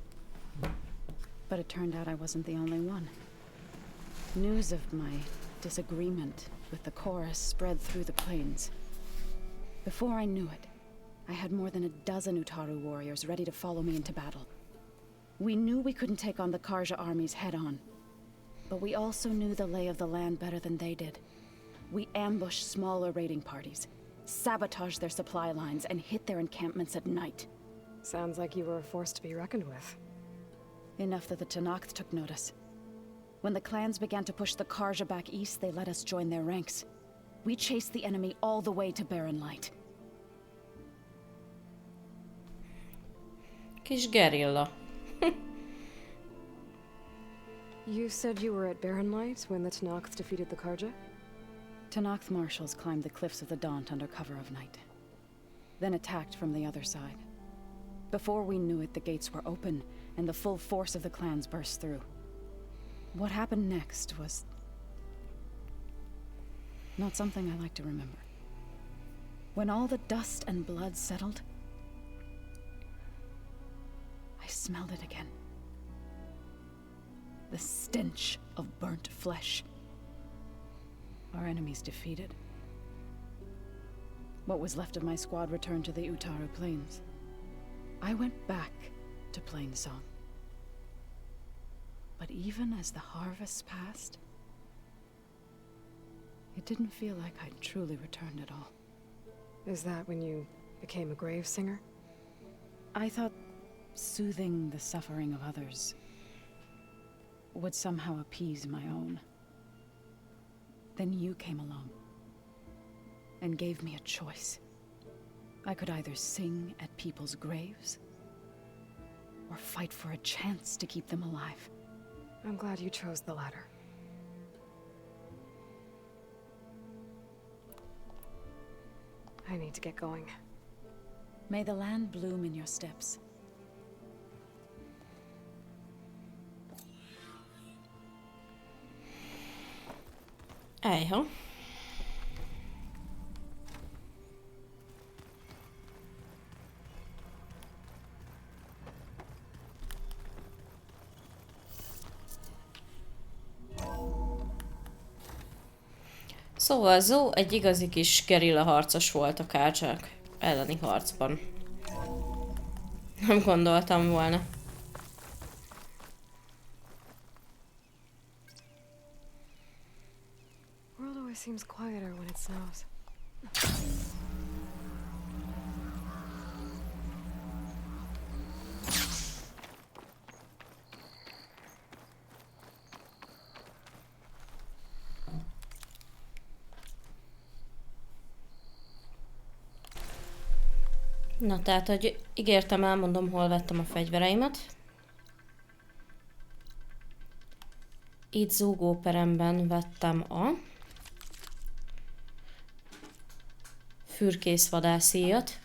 Speaker 12: But it turned out I wasn't the only one. News of my disagreement with the chorus spread through the plains. Before I knew it, I had more than a dozen Utaru warriors ready to follow me into battle. We knew we couldn't take on the Karja armies head-on, but we also knew the lay of the land better than they did. We ambushed smaller raiding parties, sabotaged their supply lines, and hit their encampments at night.
Speaker 1: Sounds like you were a force to be reckoned with.
Speaker 12: Enough that the Tenakth took notice. When the clans began to push the Karja back east, they let us join their ranks. We chased the enemy all the way to Barren Light.
Speaker 3: Kis gerilla.
Speaker 1: You said you were at Barren Light when the Tenakth defeated the Karja?
Speaker 12: Tenakth marshals climbed the cliffs of the Daunt under cover of night, then attacked from the other side. Before we knew it, the gates were open, and the full force of the clans burst through. What happened next was not something I like to remember. When all the dust and blood settled, I smelled it again. The stench of burnt flesh. Our enemies defeated. What was left of my squad returned to the Utaru Plains. I went back to Plainsong. But even as the harvest passed, it didn't feel like I'd truly returned at all.
Speaker 1: Is that when you became a grave singer?
Speaker 12: I thought soothing the suffering of others would somehow appease my own. Then you came along and gave me a choice. I could either sing at people's graves or fight for a chance to keep them alive.
Speaker 1: I'm glad you chose the latter. I need to get going.
Speaker 12: May the land bloom in your steps.
Speaker 3: Ejha. Szóval Zoe egy igazi kis gerilla harcos volt a kárcsák elleni harcban. Nem gondoltam volna.
Speaker 1: World always seems quieter when it snows.
Speaker 3: Na, tehát, hogy ígértem, elmondom, hol vettem a fegyvereimet. Itt zúgóperemben vettem a fürkészvadászíjat.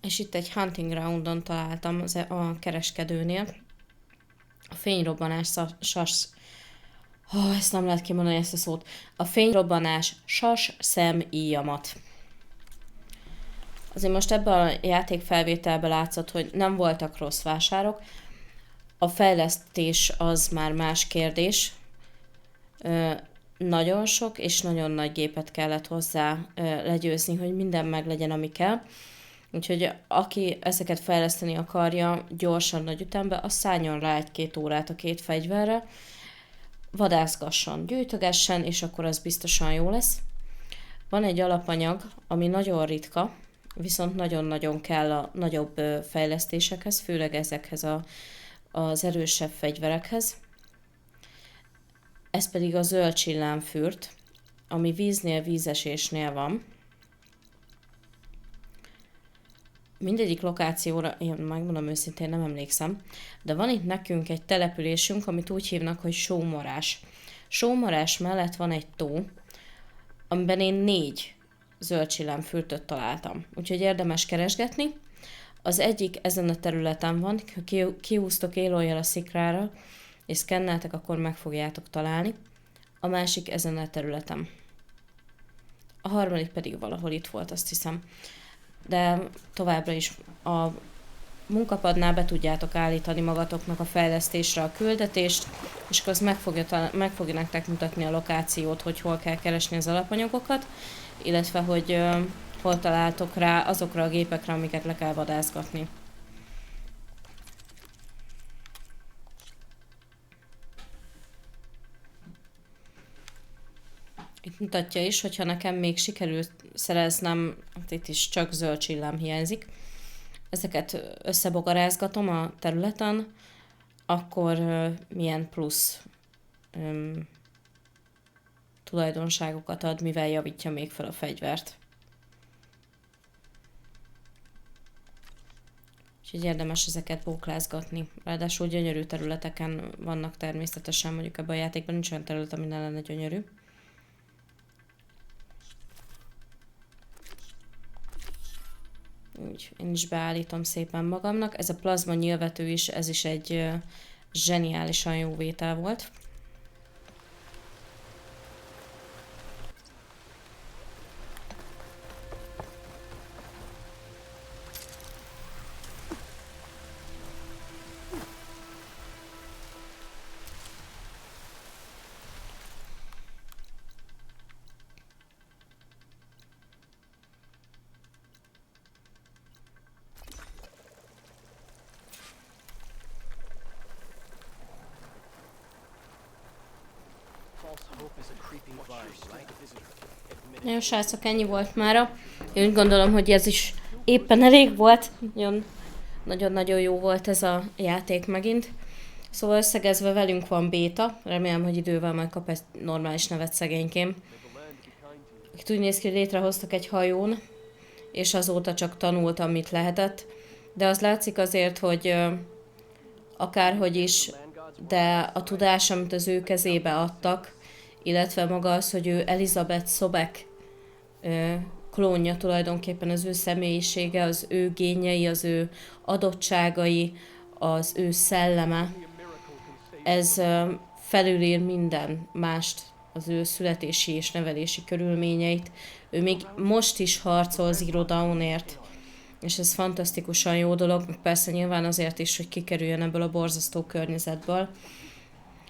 Speaker 3: És itt egy hunting groundon találtam a kereskedőnél a fényrobbanás ezt nem lehet kimondani, ezt a szót. A fényrobbanás sas szemíjamat. Azért most ebben a játékfelvételben látszott, hogy nem voltak rossz vásárok. A fejlesztés az már más kérdés. Nagyon sok és nagyon nagy gépet kellett hozzá legyőzni, hogy minden meglegyen, ami kell. Úgyhogy aki ezeket fejleszteni akarja gyorsan, nagy ütembe, az szálljon rá 1-2 órát a 2 fegyverre, vadászgasson, gyűjtögessen, és akkor az biztosan jó lesz. Van egy alapanyag, ami nagyon ritka, viszont nagyon-nagyon kell a nagyobb fejlesztésekhez, főleg ezekhez az erősebb fegyverekhez. Ez pedig a zöld csillámfürt, ami víznél, vízesésnél van. Mindegyik lokációra, én megmondom őszintén, nem emlékszem, de van itt nekünk egy településünk, amit úgy hívnak, hogy Sómarás. Sómarás mellett van egy tó, amiben én 4 zöld csillámfürtöt találtam. Úgyhogy érdemes keresgetni. Az egyik ezen a területen van, ha kihúztok élőjel a szikrára, és szkenneltek, akkor meg fogjátok találni. A másik ezen a területen. A harmadik pedig valahol itt volt, azt hiszem. De továbbra is a munkapadnál be tudjátok állítani magatoknak a fejlesztésre a küldetést, és akkor az meg fogja nektek mutatni a lokációt, hogy hol kell keresni az alapanyagokat, illetve hogy hol találtok rá azokra a gépekre, amiket le kell vadászgatni. Itt mutatja is, hogyha nekem még sikerült szereznem, hát itt is csak zöld csillám hiányzik, ezeket összebogarázgatom a területen, akkor milyen plusz tulajdonságokat ad, mivel javítja még fel a fegyvert. Úgyhogy érdemes ezeket bóklázgatni. Ráadásul gyönyörű területeken vannak természetesen, mondjuk ebben a játékban nincs olyan terület, ami ne lenne gyönyörű. Úgy, én is beállítom szépen magamnak. Ez a plazma nyilvető is, ez is egy zseniálisan jó vétel volt. Nagyon srácok, ennyi volt mára. Én úgy gondolom, hogy ez is éppen elég volt. Nagyon-nagyon jó volt ez a játék megint. Szóval összegezve velünk van béta. Remélem, hogy idővel majd kap egy normális nevet szegénykém. Itt úgy néz ki, hogy létrehoztak egy hajón, és azóta csak tanult, amit lehetett. De az látszik azért, hogy akárhogy is, de a tudás, amit az ő kezébe adtak, illetve maga az, hogy ő Elizabeth Sobeck klónja, tulajdonképpen az ő személyisége, az ő génjei, az ő adottságai, az ő szelleme, ez felülír minden mást, az ő születési és nevelési körülményeit. Ő még most is harcol Zero Dawnért, és ez fantasztikusan jó dolog, persze nyilván azért is, hogy kikerüljön ebből a borzasztó környezetből.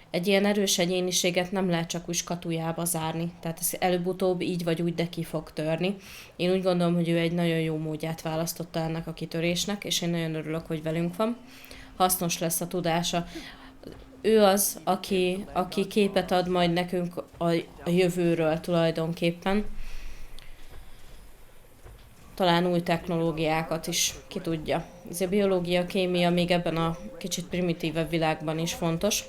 Speaker 3: Egy ilyen erős egyéniséget nem lehet csak úgy skatujába zárni, tehát ez előbb-utóbb így vagy úgy, de ki fog törni. Én úgy gondolom, hogy ő egy nagyon jó módját választotta ennek a kitörésnek, és én nagyon örülök, hogy velünk van. Hasznos lesz a tudása. Ő az, aki képet ad majd nekünk a jövőről tulajdonképpen. Talán új technológiákat is, ki tudja. Ez a biológia, kémia még ebben a kicsit primitívebb világban is fontos.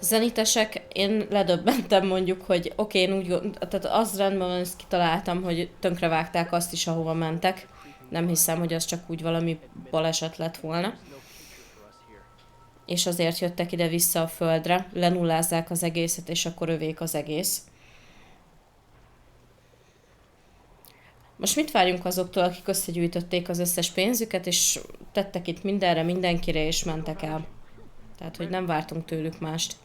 Speaker 3: A zenitesek, én ledöbbentem mondjuk, hogy oké, én úgy tehát az rendben van, ezt kitaláltam, hogy tönkrevágták azt is, ahova mentek. Nem hiszem, hogy az csak úgy valami baleset lett volna. És azért jöttek ide vissza a földre, lenullázzák az egészet, és akkor övék az egész. Most mit várjunk azoktól, akik összegyűjtötték az összes pénzüket, és tettek itt mindenre, mindenkire, és mentek el? Tehát, hogy nem vártunk tőlük mást.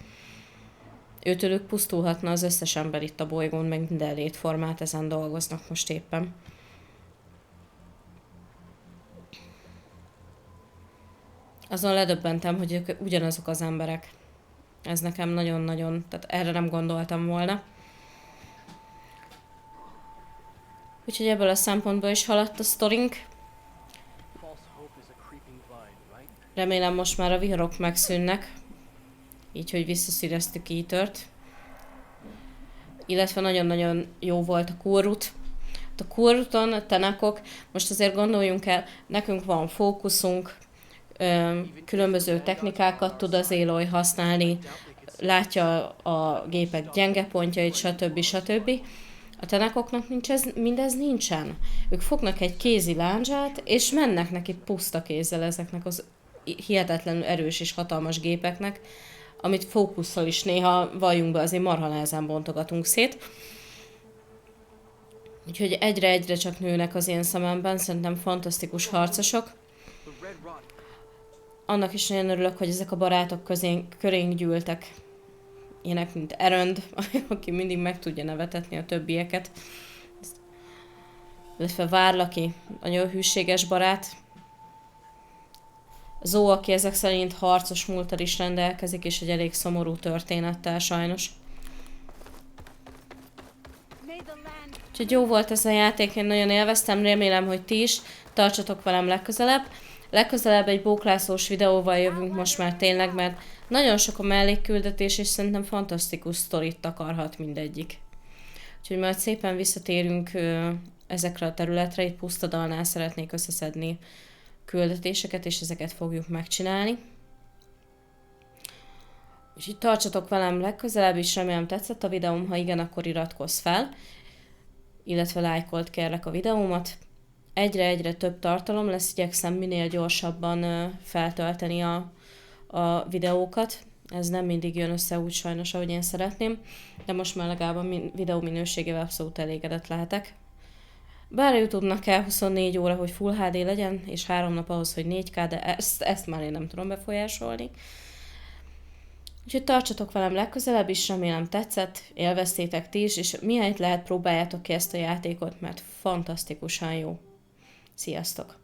Speaker 3: Őtőlük pusztulhatna az összes ember itt a bolygón, meg minden létformát, ezen dolgoznak most éppen. azon ledöbbentem, hogy ők ugyanazok az emberek. Ez nekem nagyon-nagyon, tehát erre nem gondoltam volna. Úgyhogy ebből a szempontból is haladt a sztorink. Remélem most már a viharok megszűnnek. Így, hogy visszaszíreztük Etert. Illetve nagyon-nagyon jó volt a kórút. A kórúton a tenakok, most azért gondoljunk el, nekünk van fókuszunk, különböző technikákat tud az Aloy használni, látja a gépek gyenge pontjait, stb. A tenakoknak mindez nincsen. Ők fognak egy kézi lándzsát, és mennek neki puszta kézzel ezeknek az hihetetlenül erős és hatalmas gépeknek, amit fókusszal is néha, valljunk be, azért marha nehezen bontogatunk szét. Úgyhogy egyre-egyre csak nőnek az én szememben, szerintem fantasztikus harcosok. Annak is nagyon örülök, hogy ezek a barátok körénk gyűltek. Ilyenek, mint Erend, aki mindig meg tudja nevetetni a többieket. Illetve Várlaki, nagyon hűséges barát. Zó, aki ezek szerint harcos múlttal is rendelkezik, és egy elég szomorú történettel sajnos. Úgyhogy jó volt ez a játék, én nagyon élveztem, remélem, hogy ti is. Tartsatok velem legközelebb. Legközelebb egy bóklászós videóval jövünk most már tényleg, mert nagyon sok a mellékküldetés, és szerintem fantasztikus sztorit takarhat mindegyik. Úgyhogy majd szépen visszatérünk ezekre a területre, itt Pusztadalnál szeretnék összeszedni küldetéseket, és ezeket fogjuk megcsinálni. Úgyhogy tartsatok velem legközelebb is, remélem tetszett a videóm, ha igen, akkor iratkozz fel, illetve lájkold kérlek a videómat. Egyre-egyre több tartalom lesz, igyekszem minél gyorsabban feltölteni a videókat. Ez nem mindig jön össze úgy sajnos, ahogy én szeretném, de most már legalább a videó minőségével abszolút elégedett lehetek. Bár a YouTube-nak kell 24 óra, hogy Full HD legyen, és 3 nap ahhoz, hogy 4K, de ezt már én nem tudom befolyásolni. Úgyhogy tartsatok velem legközelebb is, remélem tetszett, élveztétek ti is, és mihelyt lehet próbáljátok ki ezt a játékot, mert fantasztikusan jó. Sziasztok!